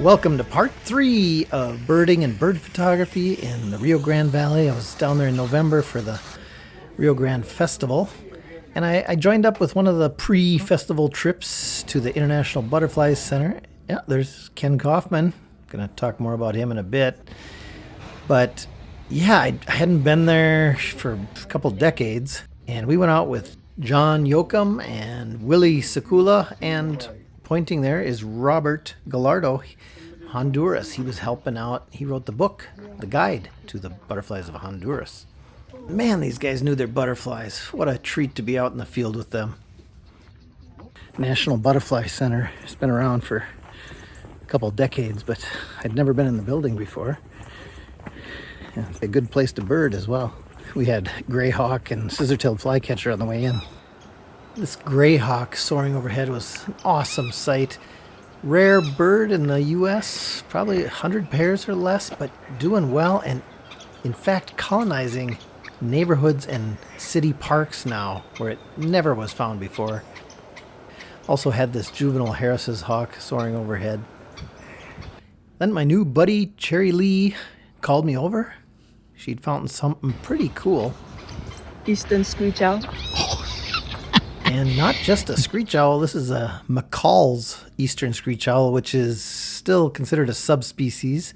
Welcome to part 3 of birding and bird photography in the Rio Grande Valley. I was down there in November for the Rio Grande Festival, and I joined up with one of the pre-festival trips to the International Butterfly Center. Yeah, there's Ken Kaufman. Going to talk more about him in a bit. But yeah, I hadn't been there for a couple decades, and we went out with John Yoakum and Willie Sakula, and pointing there is Robert Gallardo, Honduras. He was helping out. He wrote the book, the guide to the butterflies of Honduras. Man, these guys knew their butterflies. What a treat to be out in the field with them. National Butterfly Center has been around for a couple decades, but I'd never been in the building before. Yeah, it's a good place to bird as well. We had greyhawk and scissor-tailed flycatcher on the way in. This greyhawk soaring overhead was an awesome sight. Rare bird in the U.S., probably 100 pairs or less, but doing well and in fact colonizing neighborhoods and city parks now where it never was found before. Also had this juvenile Harris's hawk soaring overhead. Then my new buddy Cherry Lee called me over. She'd found something pretty cool. Eastern Screech-Owl. And not just a Screech-Owl, this is a McCall's Eastern Screech-Owl, which is still considered a subspecies,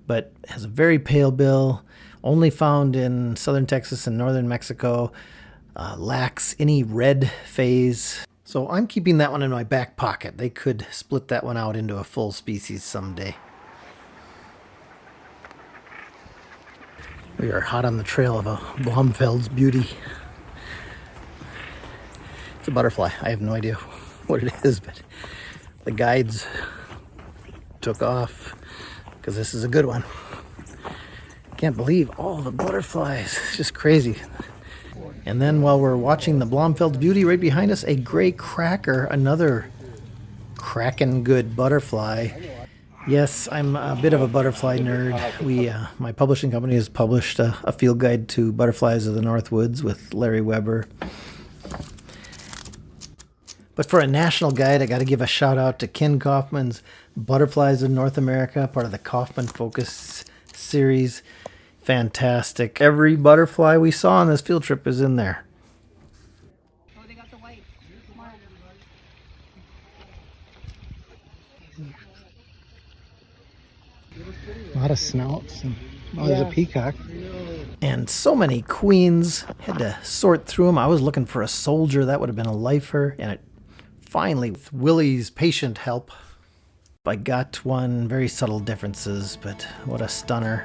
but has a very pale bill, only found in southern Texas and northern Mexico, lacks any red phase. So I'm keeping that one in my back pocket. They could split that one out into a full species someday. We are hot on the trail of a Blomfild's beauty. It's a butterfly. I have no idea what it is, but the guides took off because this is a good one. Can't believe all the butterflies. It's just crazy. And then while we're watching the Blomfild's beauty, right behind us, a gray cracker, another cracking good butterfly. Yes, I'm a bit of a butterfly nerd. My publishing company has published a field guide to butterflies of the North Woods with Larry Weber. But for a national guide, I got to give a shout out to Ken Kaufman's Butterflies of North America, part of the Kaufman Focus series. Fantastic. Every butterfly we saw on this field trip is in there. Oh, they got the white. A lot of snouts. And, there's a peacock. And so many queens. Had to sort through them. I was looking for a soldier. That would have been a lifer. And it finally, with Willie's patient help, I got one. Very subtle differences, but what a stunner.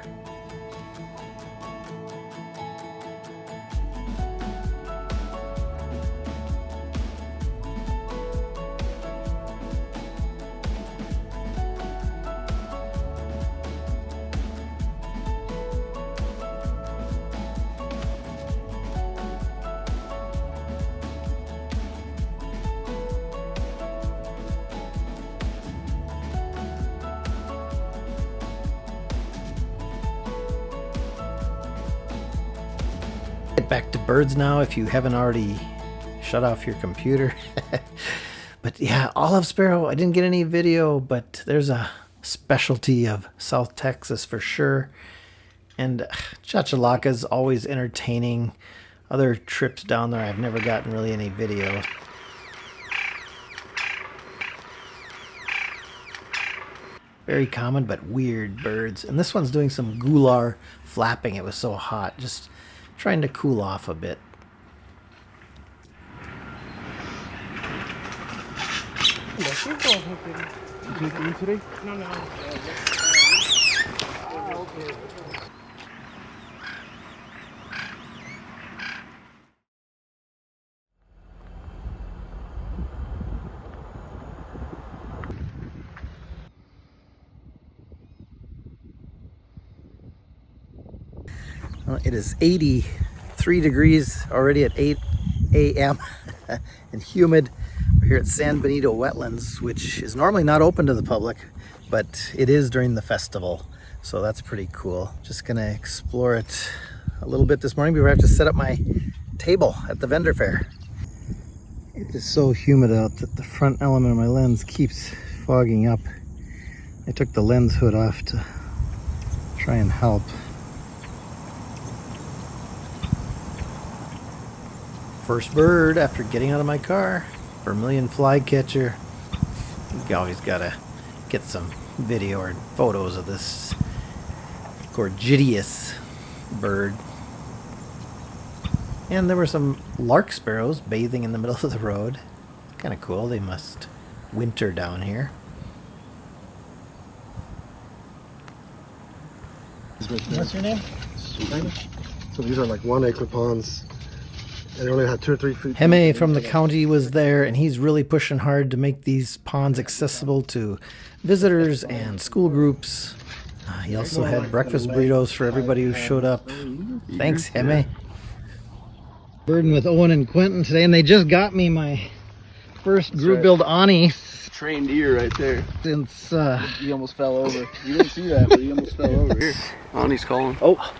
Get back to birds now if you haven't already shut off your computer. But yeah, olive sparrow, I didn't get any video, but there's a specialty of South Texas for sure. And Chachalacas, always entertaining. Other trips down there, I've never gotten really any video. Very common but weird birds. And this one's doing some gular flapping. It was so hot. Just trying to cool off a bit. Well, it is 83 degrees already at 8 a.m. and humid. We're here at San Benito Wetlands, which is normally not open to the public, but it is during the festival. So that's pretty cool. Just gonna explore it a little bit this morning before I have to set up my table at the vendor fair. It is so humid out that the front element of my lens keeps fogging up. I took the lens hood off to try and help. First bird after getting out of my car. Vermilion Flycatcher. You always gotta get some video or photos of this gorgeous bird. And there were some lark sparrows bathing in the middle of the road. Kind of cool. They must winter down here. What's your name? So these are like 1 acre ponds. And they only had 2 or 3 feet. Heme from the county was there, and he's really pushing hard to make these ponds accessible to visitors and school groups. He also had breakfast burritos for everybody who showed up. Thanks, Heme. Birding with Owen and Quentin today, and they just got me my first group-billed Ani Trained ear right there. since He almost fell over. You didn't see that, but he almost fell over. Here. Ani's calling. Oh.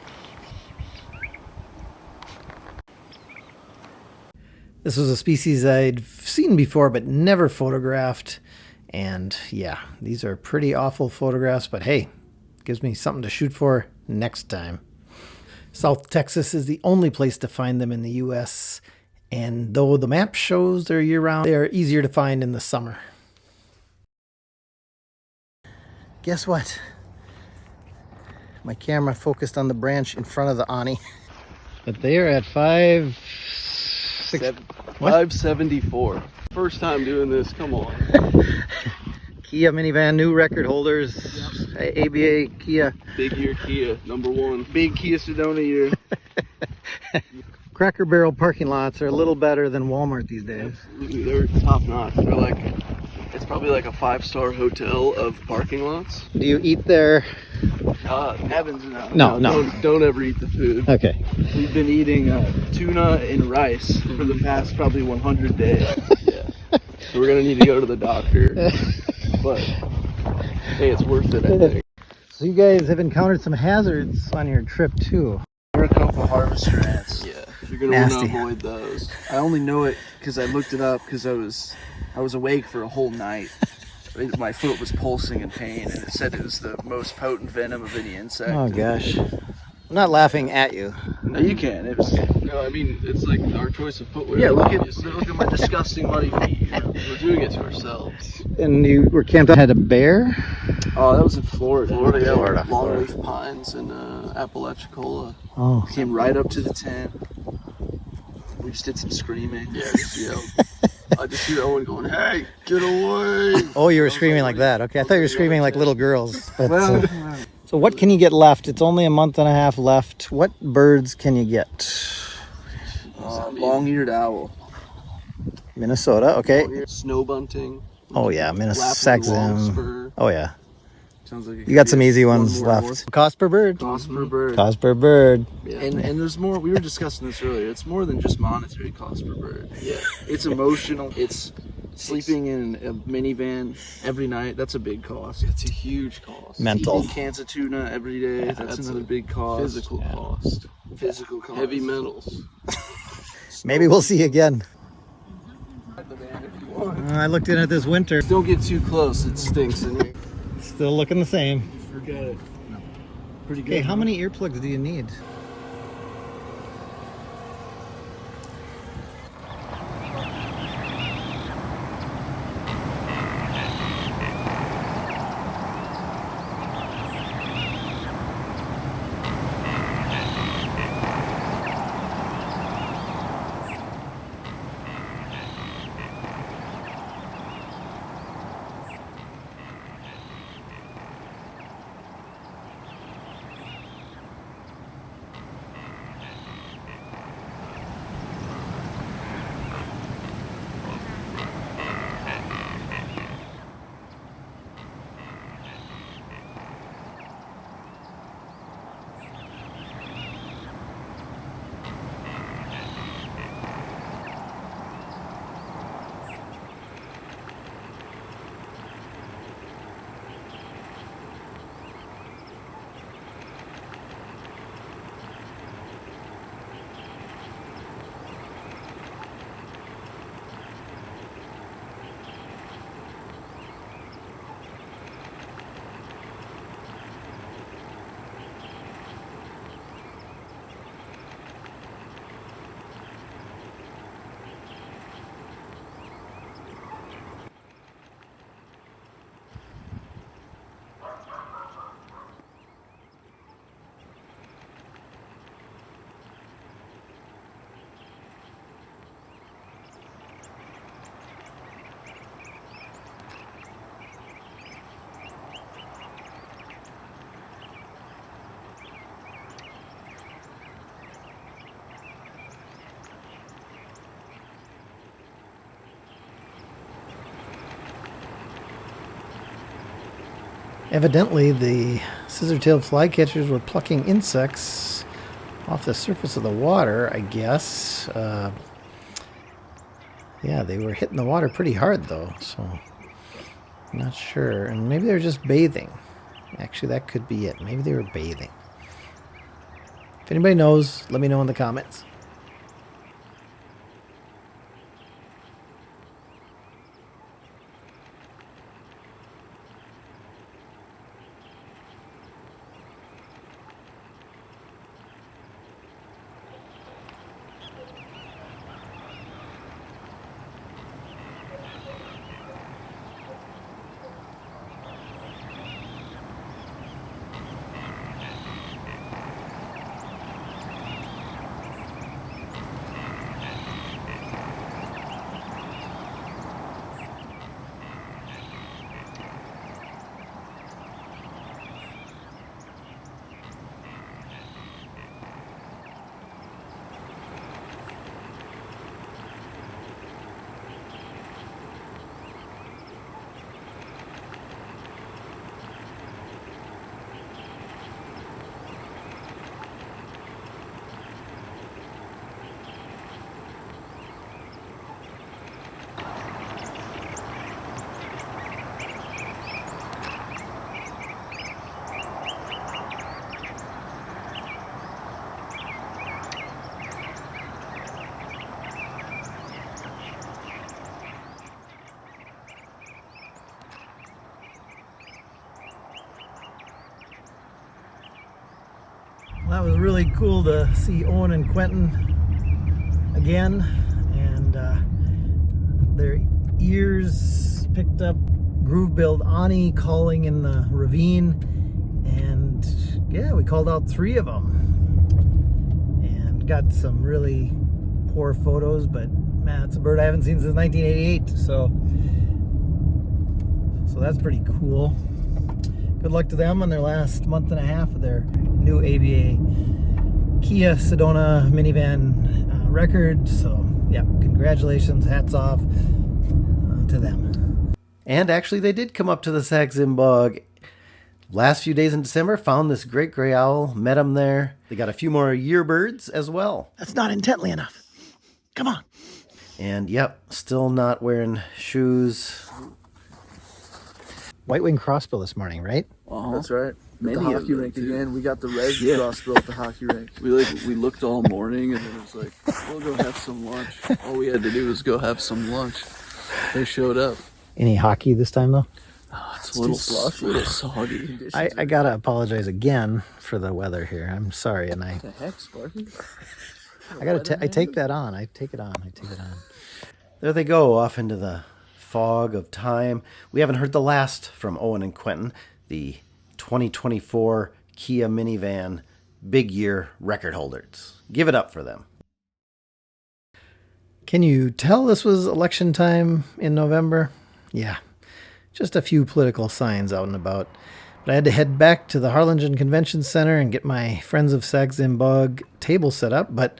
This was a species I'd seen before but never photographed. And yeah, these are pretty awful photographs, but hey, gives me something to shoot for next time. South Texas is the only place to find them in the U.S. And though the map shows they're year-round, they are easier to find in the summer. Guess what? My camera focused on the branch in front of the Ani. But they are at 574. First time doing this. Come on. Kia minivan, new record holders. ABA Kia. Big ear Kia, #1. Big Kia Sedona ear. Cracker Barrel parking lots are a little better than Walmart these days. Absolutely, they're top notch. They're like, it's probably like a 5-star hotel of parking lots. Do you eat there? Evans, No. Don't ever eat the food. Okay. We've been eating tuna and rice for the past probably 100 days. Yeah. So we're gonna need to go to the doctor. But hey, it's worth it, I think. So you guys have encountered some hazards on your trip too. There are a couple harvester ants. Yeah, you're gonna Nasty. want to avoid those. I only know it because I looked it up because I was awake for a whole night. My foot was pulsing in pain, and it said it was the most potent venom of any insect. Oh gosh. I'm not laughing at you. No, you can. It was. No, I mean it's like our choice of footwear. Yeah, look at my disgusting muddy feet. You know? We're doing it to ourselves. And you were camped out, had a bear? Oh, that was in Florida. Florida. Longleaf pines and Apalachicola. Oh. Came right up to the tent. We just did some screaming. Yeah, just yelled. I just hear Owen going, "Hey, get away!" Oh, you were screaming like that. Okay, I thought you were screaming like little girls. But, Well, so what can you get left? It's only a month and a half left. What birds can you get? long-eared owl. Minnesota, okay. Snow bunting. Oh yeah, Minnesota Lapland Sax-Zim. longspur. Oh yeah. Sounds like You got some easy ones left. Cost per bird. Cost per bird. Cost per bird. Yeah. And there's more. We were discussing this earlier. It's more than just monetary cost per bird. Yeah. It's emotional. It's sleeping in a minivan every night. That's a big cost. It's a huge cost. Mental. Eating cans of tuna every day. Yeah, that's another big cost. Physical cost. Physical cost. Heavy metals. Maybe we'll see you again. I looked in at this winter. Don't get too close. It stinks in here. Still looking the same. Forget it. No. Pretty good. Okay, how many earplugs do you need? Evidently, the scissor-tailed flycatchers were plucking insects off the surface of the water, I guess. Yeah, they were hitting the water pretty hard, though, so I'm not sure. And maybe they were just bathing. Actually, that could be it. Maybe they were bathing. If anybody knows, let me know in the comments. That was really cool to see Owen and Quentin again, and their ears picked up groove-billed Ani calling in the ravine, and yeah, we called out 3 of them and got some really poor photos, but man, it's a bird I haven't seen since 1988, so that's pretty cool. Good luck to them on their last month and a half of their new ABA Kia Sedona minivan record. So yeah, congratulations, hats off to them. And actually they did come up to the Sax-Zim Bog last few days in December, found this great gray owl, met them there. They got a few more yearbirds as well. That's not intently enough. Come on. And yep, still not wearing shoes. White-winged crossbill this morning, right? That's right. At the hockey rink again. We got the red crossbill at the hockey rink. We looked all morning, and then it was like, we'll go have some lunch. All we had to do was go have some lunch. They showed up. Any hockey this time, though? Oh, it's a little slushy, a little soggy. I gotta apologize again for the weather here. I'm sorry, and What the heck, Sparky? I take that on. I take it on. There they go, off into the fog of time. We haven't heard the last from Owen and Quentin, the 2024 Kia minivan big year record holders. Give it up for them. Can you tell this was election time in November? Yeah, just a few political signs out and about. But I had to head back to the Harlingen Convention Center and get my Friends of Sax-Zim Bog table set up, but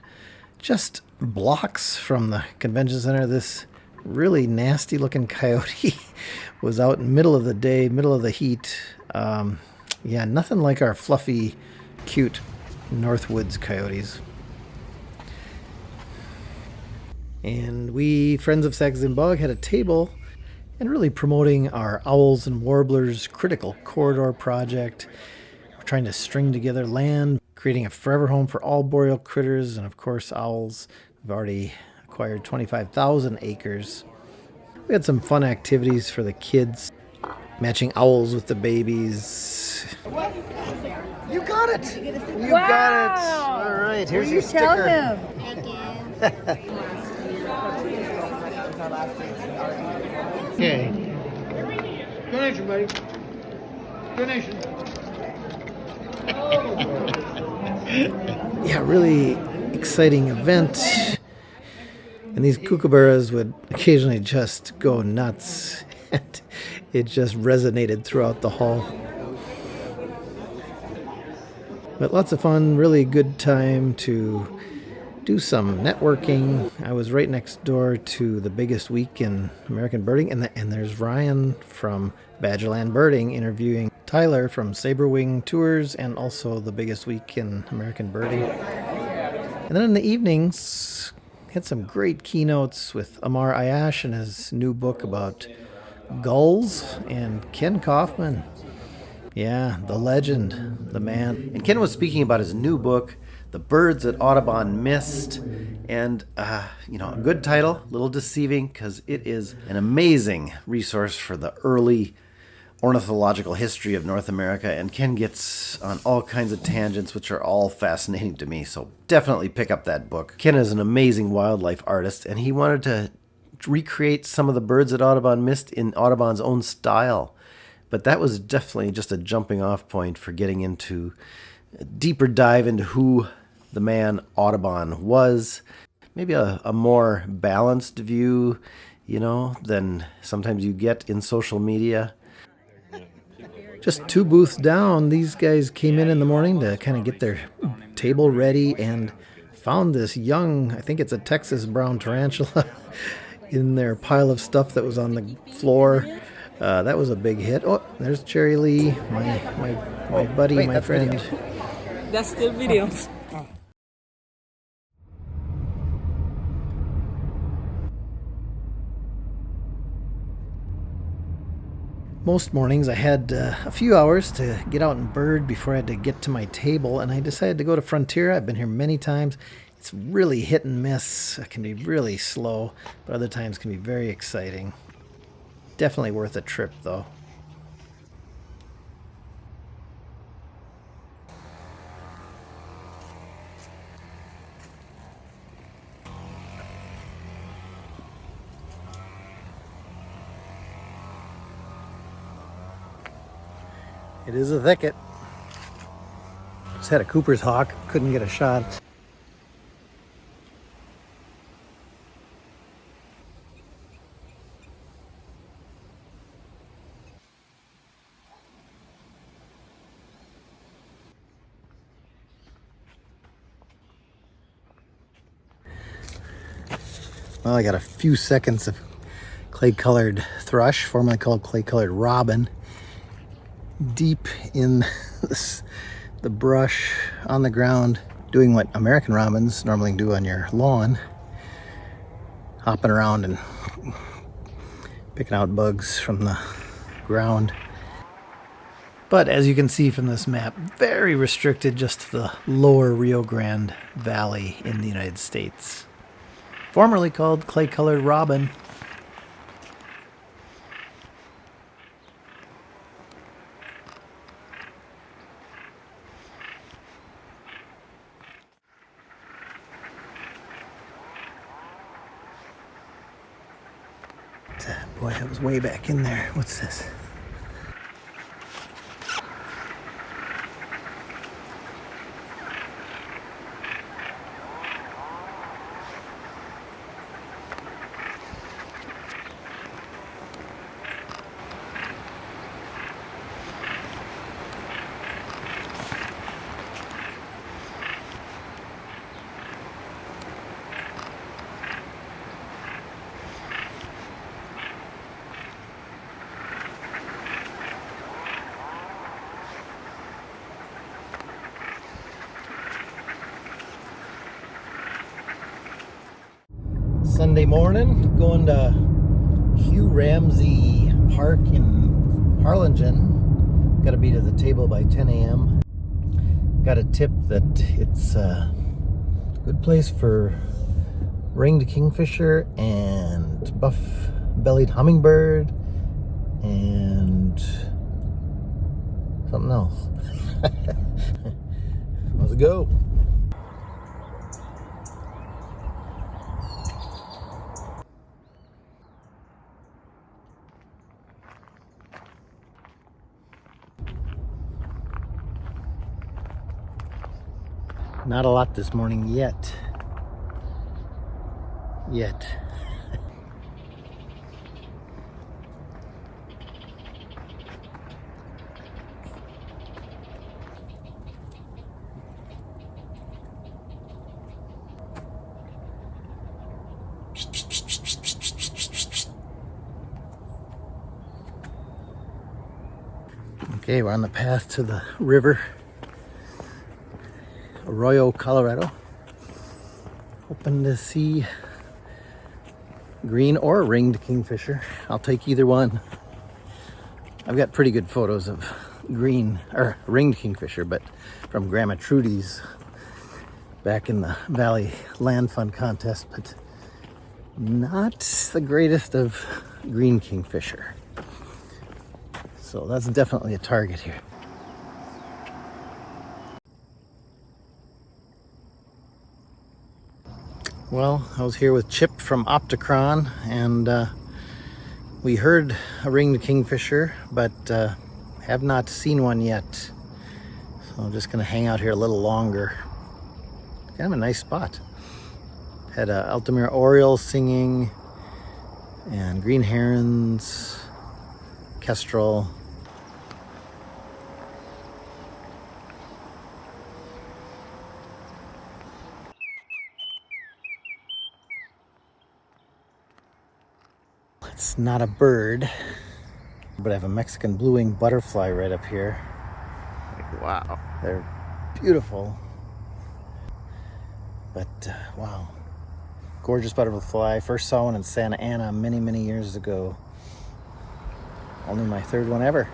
just blocks from the convention center, this really nasty looking coyote was out in the middle of the day, middle of the heat. Yeah, nothing like our fluffy, cute Northwoods coyotes. And we, Friends of Sax-Zim Bog, had a table and really promoting our Owls and Warblers Critical Corridor project. We're trying to string together land, creating a forever home for all boreal critters, and of course owls. We've already acquired 25,000 acres. We had some fun activities for the kids, matching owls with the babies. You got it. You got it. All right, here's your sticker. Tell him. Okay. Donation, buddy. Donation. Yeah, really exciting event. And these kookaburras would occasionally just go nuts. And it just resonated throughout the hall. But lots of fun, really good time to do some networking. I was right next door to the biggest week in American birding, and there's Ryan from Badgerland Birding interviewing Tyler from Saber Wing Tours and also the biggest week in American birding. And then in the evenings, had some great keynotes with Amar Ayash and his new book about gulls, and Ken Kaufman. Yeah, the legend, the man. And Ken was speaking about his new book, The Birds That Audubon Missed. And, a good title, a little deceiving, because it is an amazing resource for the early ornithological history of North America. And Ken gets on all kinds of tangents, which are all fascinating to me. So definitely pick up that book. Ken is an amazing wildlife artist, and he wanted to recreate some of the birds that Audubon missed in Audubon's own style. But that was definitely just a jumping off point for getting into a deeper dive into who the man Audubon was. Maybe a more balanced view, than sometimes you get in social media. Just 2 booths down, these guys came in the morning to kind of get their table ready and found this young, I think it's a Texas brown tarantula, in their pile of stuff that was on the floor. That was a big hit. Oh, there's Cherry Lee, my buddy, my friend. That's still video. Most mornings I had a few hours to get out and bird before I had to get to my table, and I decided to go to Frontera. I've been here many times. It's really hit and miss. It can be really slow, but other times can be very exciting. Definitely worth a trip, though. It is a thicket. Just had a Cooper's hawk, couldn't get a shot. Well, I got a few seconds of clay-colored thrush, formerly called clay-colored robin, deep in the brush on the ground, doing what American robins normally do on your lawn, hopping around and picking out bugs from the ground. But as you can see from this map, very restricted just to the lower Rio Grande Valley in the United States. Formerly called clay-colored robin. Boy, that was way back in there. What's this? Sunday morning, going to Hugh Ramsey Park in Harlingen. Got to be to the table by 10 a.m. Got a tip that it's a good place for ringed kingfisher and buff-bellied hummingbird and something else. Let's go. Not a lot this morning yet. Okay, we're on the path to the river, Arroyo, Colorado. Hoping to see green or ringed kingfisher. I'll take either one. I've got pretty good photos of green or ringed kingfisher, but from Grandma Trudy's back in the Valley Land Fund contest, but not the greatest of green kingfisher. So that's definitely a target here. Well, I was here with Chip from Opticron, and we heard a ringed kingfisher, but have not seen one yet. So I'm just gonna hang out here a little longer. Kind of a nice spot. Had Altamira Oriole singing, and green herons, kestrel. It's not a bird, but I have a Mexican bluewing butterfly right up here. Like, wow, they're beautiful. But wow, gorgeous butterfly. First saw one in Santa Ana many, many years ago. Only my third one ever.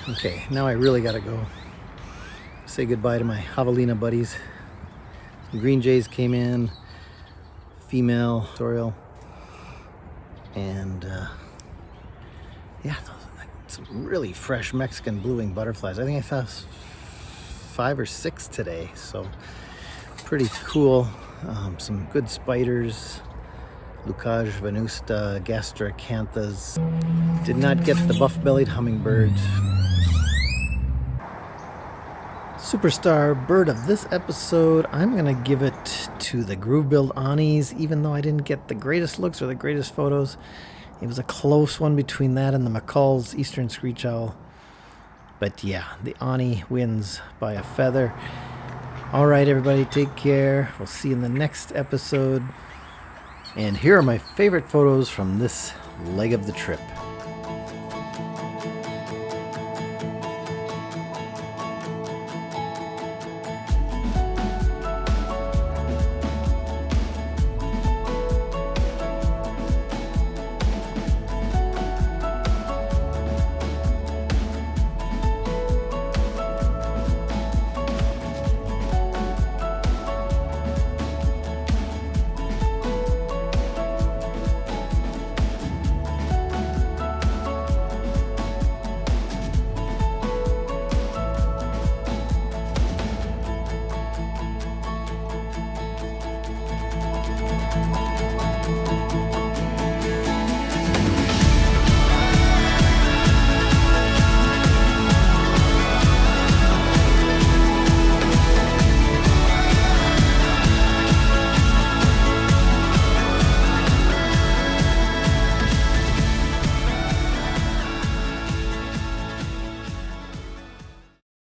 Okay, now I really gotta go say goodbye to my javelina buddies. Some green jays came in, female Oriole, and yeah, some really fresh Mexican bluewing butterflies. I think I saw 5 or 6 today, so pretty cool. Some good spiders, Lucage venusta, gastracanthas. Did not get the buff-bellied hummingbird. Superstar bird of this episode, I'm gonna give it to the groove-billed anis, even though I didn't get the greatest looks or the greatest photos. It was a close one between that and the McCall's eastern Screech-Owl. But yeah, the ani wins by a feather. All right, everybody, take care. We'll see you in the next episode. And here are my favorite photos from this leg of the trip.